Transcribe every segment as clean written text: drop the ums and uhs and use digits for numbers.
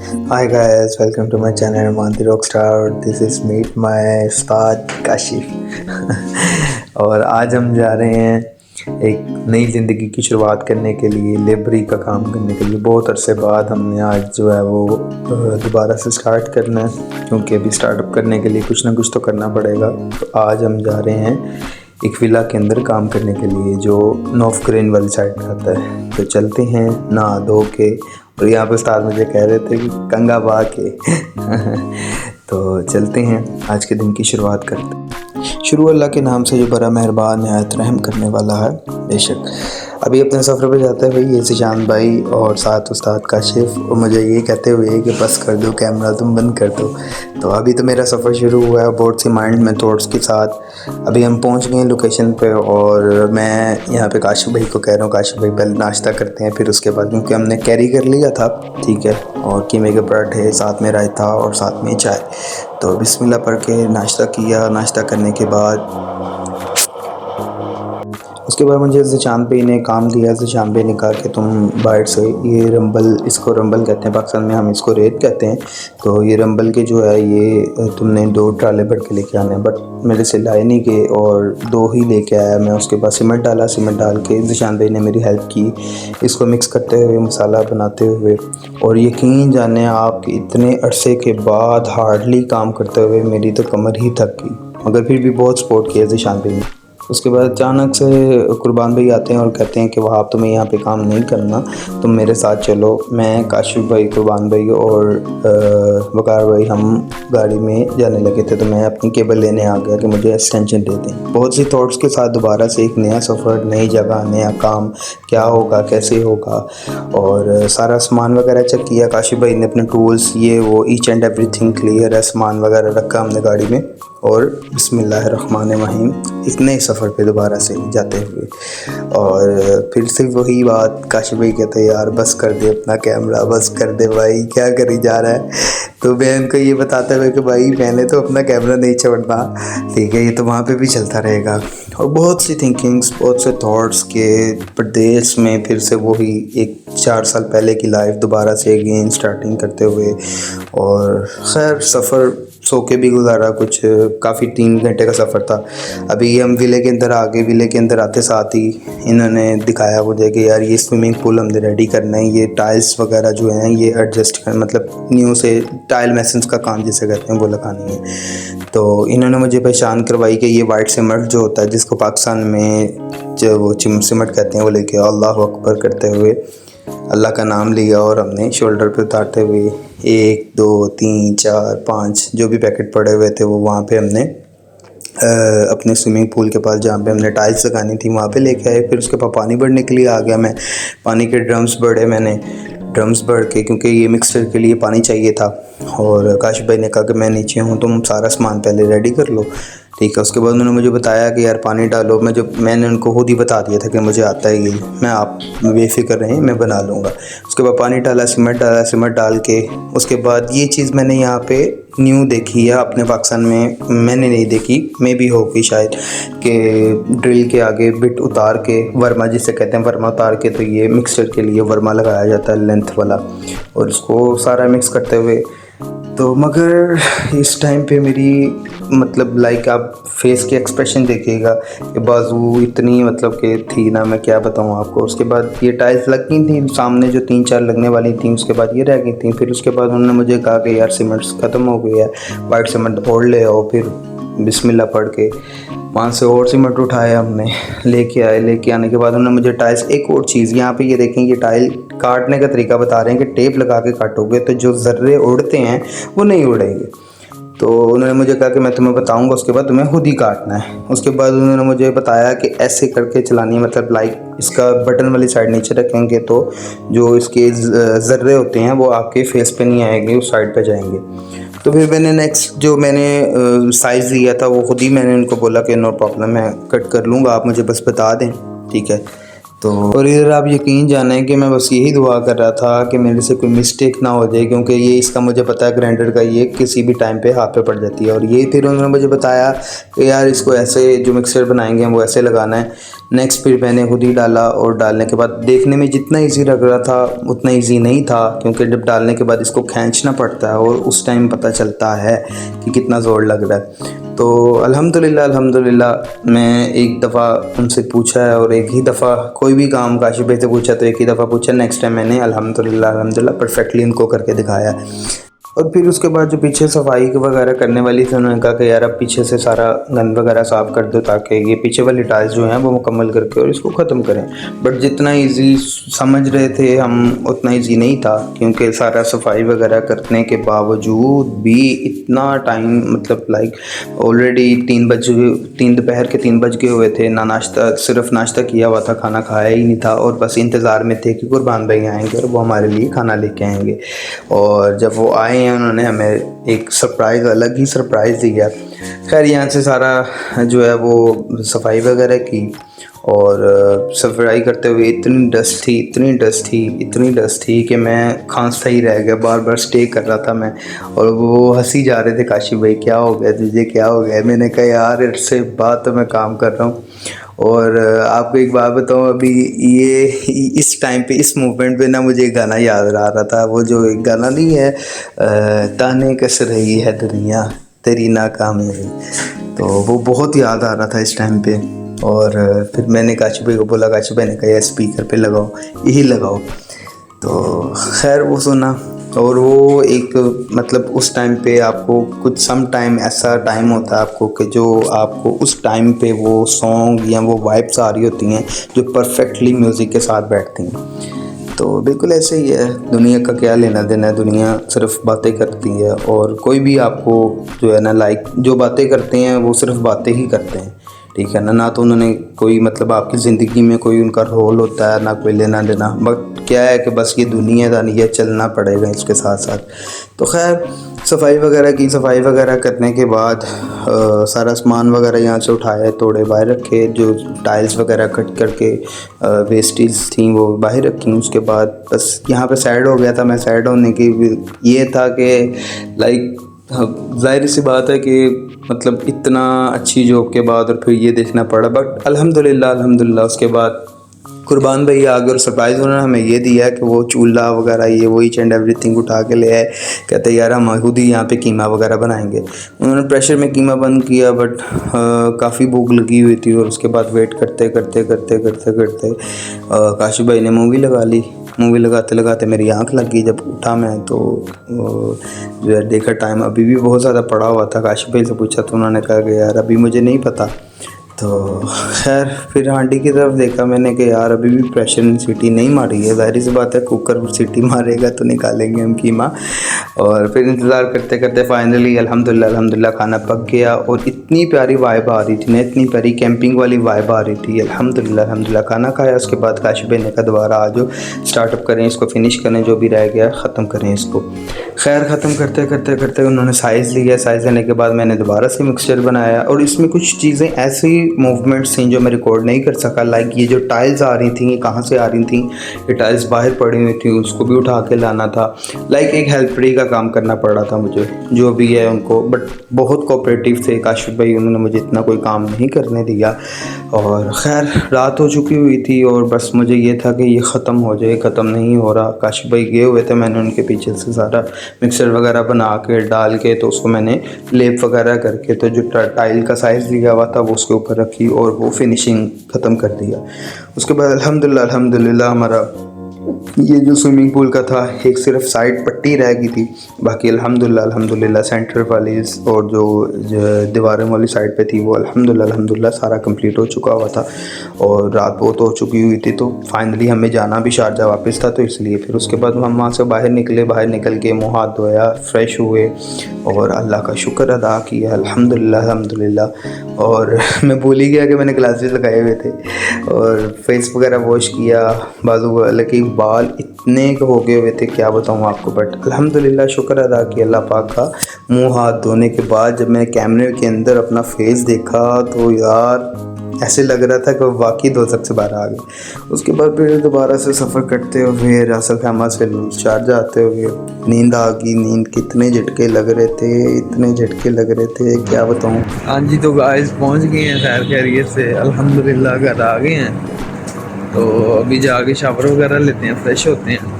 Hi guys, welcome to my channel Manti Rockstar. This is meet my उस्ताद काशिफ और आज हम जा रहे हैं एक नई ज़िंदगी की शुरुआत करने के लिए, लेबरी का काम करने के लिए। बहुत अरसे बाद हमने आज जो है वो दोबारा से स्टार्ट करना है, क्योंकि अभी स्टार्टअप करने के लिए कुछ ना कुछ तो करना पड़ेगा। तो आज हम जा रहे हैं एक विला के अंदर काम करने के लिए, जो नॉर्थ ग्रेन वाली साइड में आता है। तो चलते हैं नहा धो के, और यहाँ पे उस्ताद मुझे कह रहे थे कि कंगा बहा के तो चलते हैं, आज के दिन की शुरुआत करते हैं। शुरू अल्लाह के नाम से जो बड़ा मेहरबान निहायत रहम करने वाला है। बेशक अभी अपने सफ़र पे जाते हुए ये सिशान भाई और साथ उस्ताद काशिफ और मुझे ये कहते हुए कि बस कर दो कैमरा, तुम बंद कर दो। तो अभी तो मेरा सफ़र शुरू हुआ है बहुत सी माइंड में थॉट्स के साथ। अभी हम पहुंच गए लोकेशन पे और मैं यहाँ पे काशिफ भाई को कह रहा हूँ, काशिफ भाई पहले नाश्ता करते हैं, फिर उसके बाद, क्योंकि हमने कैरी कर लिया था, ठीक है, और कीमे के पराठे, साथ में रायता और साथ में चाय। तो बिस्मिल्लाह पढ़ के नाश्ता किया। नाश्ता करने के बाद उसके बाद मुझे ज़िशान भाई ने काम दिया। ज़िशान भाई ने कहा कि तुम बाहर से ये रंबल, इसको रंबल कहते हैं, पाकिस्तान में हम इसको रेत कहते हैं। तो ये रंबल के जो है ये तुमने 2 ट्राले भर के लेके आने हैं, बट मेरे से लाए नहीं गए और 2 ही लेके आया मैं। उसके बाद सीमेंट डाला, सीमेंट डाल के ज़िशान भाई ने मेरी हेल्प की इसको मिक्स करते हुए, मसाला बनाते हुए। और यकीन जाने आप कि इतने अरसे के बाद हार्डली काम करते हुए मेरी तो कमर ही थक गई, मगर फिर भी बहुत सपोर्ट किया ज़िशान भाई ने। उसके बाद अचानक से कुर्बान भाई आते हैं और कहते हैं कि वहाँ तुम्हें यहाँ पे काम नहीं करना, तुम मेरे साथ चलो। मैं, काशिफ भाई, कुर्बान भाई और वकार भाई हम गाड़ी में जाने लगे थे। तो मैं अपनी केबल लेने आ गया कि मुझे एक्सटेंशन दे दें। बहुत सी थॉट्स के साथ दोबारा से एक नया सफ़र, नई जगह, नया काम, क्या होगा, कैसे होगा, और सारा सामान वगैरह चेक किया। काशिफ भाई ने अपने टूल्स, ये वो, ईच एंड एवरीथिंग क्लियर है, सामान वगैरह रखा हमने गाड़ी में। और बिस्मिल्लाहिर्रहमानिर्रहीम एक नए सफ़र पे दोबारा से जाते हुए, और फिर से वही बात, काशिफ भाई कहते हैं यार बस कर दे अपना कैमरा, बस कर दे भाई, क्या करी जा रहा है। तो मैं उनको ये बताते हुए कि भाई मैंने तो अपना कैमरा नहीं छोड़ना, ठीक है, ये तो वहाँ पे भी चलता रहेगा। और बहुत सी थिंकिंग्स, बहुत से थॉट्स के प्रदेश में फिर से वही एक 4 साल पहले की लाइफ दोबारा से अगेन स्टार्टिंग करते हुए। और खैर सफ़र सो के भी गुजारा, कुछ काफ़ी 3 घंटे का सफ़र था। अभी हम विले के अंदर आ गए। विले के अंदर आते साथ ही इन्होंने दिखाया मुझे कि यार ये स्विमिंग पूल हमने रेडी करना है, ये टाइल्स वगैरह जो हैं ये एडजस्ट कर, मतलब न्यू से टाइल मैसेंस का काम जिसे कहते हैं वो लगानी है। तो इन्होंने मुझे पहचान करवाई कि ये वाइट सीमेंट जो होता है, जिसको पाकिस्तान में जो वो सीमेंट कहते हैं, वो लेके अल्लाह अकबर करते हुए अल्लाह का नाम लिया और हमने शोल्डर पे उतारते हुए 1 2 3 4 5 जो भी पैकेट पड़े हुए थे वो वहाँ पे हमने अपने स्विमिंग पूल के पास, जहाँ पे हमने टाइल्स लगानी थी, वहाँ पे लेके आए। फिर उसके बाद पानी भरने के लिए आ गया मैं। पानी के ड्रम्स भरे मैंने, ड्रम्स भर के, क्योंकि ये मिक्सचर के लिए पानी चाहिए था। और काशिफ भाई ने कहा कि मैं नीचे हूँ, तुम सारा सामान पहले रेडी कर लो, ठीक है। उसके बाद उन्होंने मुझे बताया कि यार पानी डालो। मैंने उनको खुद ही बता दिया था कि मुझे आता है ये, मैं, आप बेफिक्र रहें, मैं बना लूँगा। उसके बाद पानी डाला, सीमेंट डाला, सीमेंट डाल के उसके बाद ये चीज़ मैंने यहाँ पे न्यू देखी है, अपने पाकिस्तान में मैंने नहीं देखी, मे भी होगी शायद, कि ड्रिल के आगे बिट उतार के, वर्मा जिसे कहते हैं, वर्मा उतार के, तो ये मिक्सचर के लिए वर्मा लगाया जाता है लेंथ वाला, और उसको सारा मिक्स करते हुए। तो मगर इस टाइम पे मेरी, मतलब लाइक आप फेस के एक्सप्रेशन देखिएगा कि बाजू इतनी, मतलब कि थी ना, मैं क्या बताऊँ आपको। उसके बाद ये टाइल्स लग गई थी सामने, जो 3-4 लगने वाली थी, उसके बाद ये रह गई थी। फिर उसके बाद उन्होंने मुझे कहा कि यार सीमेंट ख़त्म हो गया है, वाइट सीमेंट और ले आओ। फिर बिस्मिल्लाह पढ़ के वहाँ से और सीमेंट उठाया हमने, लेके आए। लेके आने के बाद उन्होंने मुझे टाइल्स, एक और चीज़ यहाँ पे ये देखें, ये टाइल काटने का तरीका बता रहे हैं कि टेप लगा के काटोगे तो जो ज़र्रे उड़ते हैं वो नहीं उड़ेंगे। तो उन्होंने मुझे कहा कि मैं तुम्हें बताऊंगा, उसके बाद तुम्हें खुद ही काटना है। उसके बाद उन्होंने मुझे बताया कि ऐसे करके चलानी है, मतलब लाइक इसका बटन वाली साइड नीचे रखेंगे तो जो इसके ज़र्रे होते हैं वो आपके फेस पे नहीं आएंगे, उस साइड पे जाएंगे। तो फिर मैंने नेक्स्ट जो मैंने साइज़ लिया था वो खुद ही मैंने उनको बोला कि नो प्रॉब्लम, मैं कट कर लूँगा, आप मुझे बस बता दें, ठीक है। तो और इधर आप यकीन जानें कि मैं बस यही दुआ कर रहा था कि मेरे से कोई मिस्टेक ना हो जाए, क्योंकि ये इसका मुझे पता है ग्राइंडर का ये किसी भी टाइम पे हाथ पे पड़ जाती है। और ये फिर उन्होंने मुझे बताया कि यार इसको ऐसे, जो मिक्सर बनाएंगे हम वो ऐसे लगाना है। नेक्स्ट फिर मैंने खुद ही डाला और डालने के बाद देखने में जितना इजी लग रहा था उतना इजी नहीं था, क्योंकि जब डालने के बाद इसको खींचना पड़ता है और उस टाइम पता चलता है कि कितना ज़ोर लग रहा है। तो अल्हम्दुलिल्लाह मैं एक दफ़ा उनसे पूछा है और एक ही दफ़ा कोई भी काम काशिफ भाई से पूछा तो एक ही दफ़ा पूछा, नेक्स्ट टाइम मैंने अल्हम्दुलिल्लाह परफेक्टली उनको करके दिखाया। और फिर उसके बाद जो पीछे सफाई वगैरह करने वाली थी उन्होंने कहा कि यार अब पीछे से सारा गंद वगैरह साफ़ कर दो ताकि ये पीछे वाली टाइल्स जो हैं वो मुकम्मल करके और इसको ख़त्म करें। बट जितना इजी समझ रहे थे हम उतना इजी नहीं था, क्योंकि सारा सफाई वगैरह करने के बावजूद भी इतना टाइम मतलब लाइक ऑलरेडी 3 दोपहर के 3 बज गए हुए थे। ना नाश्ता, सिर्फ नाश्ता किया हुआ था, खाना खाया ही नहीं था और बस इंतज़ार में थे कि कुर्बान भाई आएँगे और वो हमारे लिए खाना लेके आएँगे। और जब वो आए उन्होंने हमें एक सरप्राइज़, अलग ही सरप्राइज़ दिया। खैर यहाँ से सारा जो है वो सफाई वगैरह की और सफाई करते हुए इतनी डस्ट थी कि मैं खांसता ही रह गया, बार बार स्टे कर रहा था मैं। और वो हंसी जा रहे थे, काशिफ भाई क्या हो गया तुझे, क्या हो गया। मैंने कहा यार इससे बात तो मैं काम कर रहा हूँ। और आपको एक बात बताऊँ, अभी ये इस टाइम पे इस मूवमेंट पे ना मुझे एक गाना याद आ रहा था। वो जो एक गाना नहीं है, ताने कस रही है दुनिया तेरी नाकामयाबी, तो वो बहुत याद आ रहा था इस टाइम पे। और फिर मैंने काशिफ भाई को बोला, काशिफ भाई ने कहा यार स्पीकर पे लगाओ, यही लगाओ। तो खैर वो सुना और वो एक मतलब उस टाइम पे आपको कुछ सम टाइम ऐसा टाइम होता है आपको कि जो आपको उस टाइम पे वो सॉन्ग या वो वाइब्स आ रही होती हैं जो परफेक्टली म्यूज़िक के साथ बैठती हैं। तो बिल्कुल ऐसे ही है, दुनिया का क्या लेना देना है, दुनिया सिर्फ बातें करती है। और कोई भी आपको जो है ना लाइक जो बातें करते हैं वो सिर्फ बातें ही करते हैं, ठीक है ना। ना तो उन्होंने कोई मतलब आपकी ज़िंदगी में कोई उनका रोल होता है, ना कोई लेना देना। बट क्या है कि बस ये दुनियादारी है, चलना पड़ेगा इसके साथ साथ। तो खैर सफाई वगैरह करने के बाद सारा सामान वगैरह यहाँ से उठाया, तोड़े बाहर रखे, जो टाइल्स वगैरह कट करके वेस्टेज थी वो बाहर रखी। उसके बाद बस यहाँ पे साइड हो गया था। मैं साइड होने की ये था कि लाइक ज़ाहिर सी बात है कि मतलब इतना अच्छी जॉब के बाद और फिर ये देखना पड़ा। बट अल्हम्दुलिल्लाह उसके बाद कुर्बान भाई आ गए और सरप्राइज़ उन्होंने हमें ये दिया कि वो चूल्हा वगैरह ये वो ईच एंड एवरीथिंग उठा के ले आए। कहते यार हम खुद ही यहाँ पे कीमा वगैरह बनाएंगे। उन्होंने प्रेशर में कीमा बंद किया, बट काफ़ी भूख लगी हुई थी। और उसके बाद वेट करते काशिफ भाई ने मूवी लगा ली। मूवी लगाते लगाते मेरी आंख लग गई। जब उठा मैं तो जो है देखा टाइम अभी भी बहुत ज़्यादा पड़ा हुआ था। काशिफ भाई से पूछा तो उन्होंने कहा कि यार अभी मुझे नहीं पता। तो खैर फिर हांडी की तरफ देखा मैंने कि यार अभी भी प्रेशर ने सीटी नहीं मारी है। ज़ाहिर सी बात है कुकर सीटी मारेगा तो निकालेंगे हम कीमा। और फिर इंतज़ार करते करते फाइनली अल्हम्दुलिल्लाह खाना पक गया। और इतनी प्यारी वाइब आ रही थी ना, इतनी प्यारी कैंपिंग वाली वाइब आ रही थी। अल्हम्दुलिल्लाह खाना खाया। उसके बाद काशिफ भाई ने कहा दोबारा आ जाओ, स्टार्टअप करें इसको, फिनिश करें, जो भी रह गया ख़त्म करें इसको। खैर ख़त्म करते उन्होंने साइज़ लिया। साइज़ लेने के बाद मैंने दोबारा से मिक्सचर बनाया। और इसमें कुछ चीज़ें ऐसी मूवमेंट्स थी जो मैं रिकॉर्ड नहीं कर सका। लाइक ये जो टाइल्स आ रही थी ये कहाँ से आ रही थी, ये टाइल्स बाहर पड़ी हुई थी, उसको भी उठा के लाना था। लाइक एक हेल्परी का काम करना पड़ रहा था मुझे, जो भी है उनको। बट बहुत कोऑपरेटिव थे काशिफ भाई, उन्होंने मुझे इतना कोई काम नहीं करने दिया। और ख़ैर रात हो चुकी हुई थी और बस मुझे ये था कि ये ख़त्म हो जाए, ख़त्म नहीं हो रहा। काशिफ भाई गए हुए थे, मैंने उनके पीछे से सारा मिक्सर वगैरह बना के डाल के तो उसको मैंने लेप वगैरह करके तो जो टाइल का साइज़ लिया हुआ था वो उसके ऊपर रखी और वो फिनिशिंग ख़त्म कर दिया। उसके बाद अल्हम्दुलिल्लाह हमारा ये जो स्विमिंग पूल का था एक सिर्फ साइड पट्टी रह गई थी। बाकी अल्हम्दुलिल्लाह सेंटर वाली और जो दीवारें वाली साइड पे थी वो अल्हम्दुलिल्लाह सारा कंप्लीट हो चुका हुआ था। और रात बहुत हो चुकी हुई थी तो फाइनली हमें जाना भी शारजा वापस था, तो इसलिए फिर उसके बाद हम वहाँ से बाहर निकले। बाहर निकल के मुँह हाथ धोया, फ्रेश हुए और अल्लाह का शुक्र अदा किया अल्हम्दुलिल्लाह। और मैं भूल ही गया कि मैंने ग्लासेस लगाए हुए थे और फेस वगैरह वॉश किया। बाजू हालांकि बाल इतने हो गए हुए थे क्या बताऊँ आपको। बट अल्हम्दुलिल्लाह शुक्र अदा किया अल्लाह पाक का। मुंह हाथ धोने के बाद जब मैंने कैमरे के अंदर अपना फेस देखा तो यार ऐसे लग रहा था कि वाकई दोज़ख से बाहर आ गए। उसके बाद फिर दोबारा से सफ़र करते हुए रासल खैमा से शारजा आते हुए नींद आ गई। नींद के इतने झटके लग रहे थे, इतने झटके लग रहे थे क्या बताऊँ। हाँ जी, तो गाइस पहुंच गए हैं खैर खैरियत से, अल्हम्दुलिल्लाह घर आ गए हैं। तो अभी जाके शावर वगैरह लेते हैं, फ्रेश होते हैं।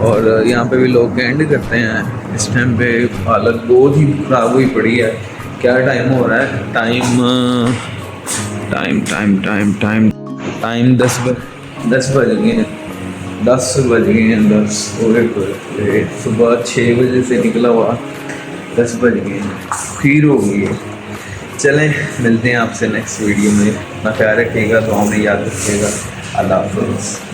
और यहाँ पे भी लोग कैंड करते हैं। इस टाइम पे हालत बहुत ही ख़राब हुई पड़ी है। क्या टाइम हो रहा है? Time time time time time 10 बज गए हैं। 10 बज गए हैं, 10। ओए सुबह 6 बजे से निकला हुआ 10 बज गए हैं, फिर हो गई है। चलें, मिलते हैं आपसे नेक्स्ट वीडियो में। अपना ख्याल रखिएगा, तो हमें याद रखिएगा। अल्लाह हाफ़िज़।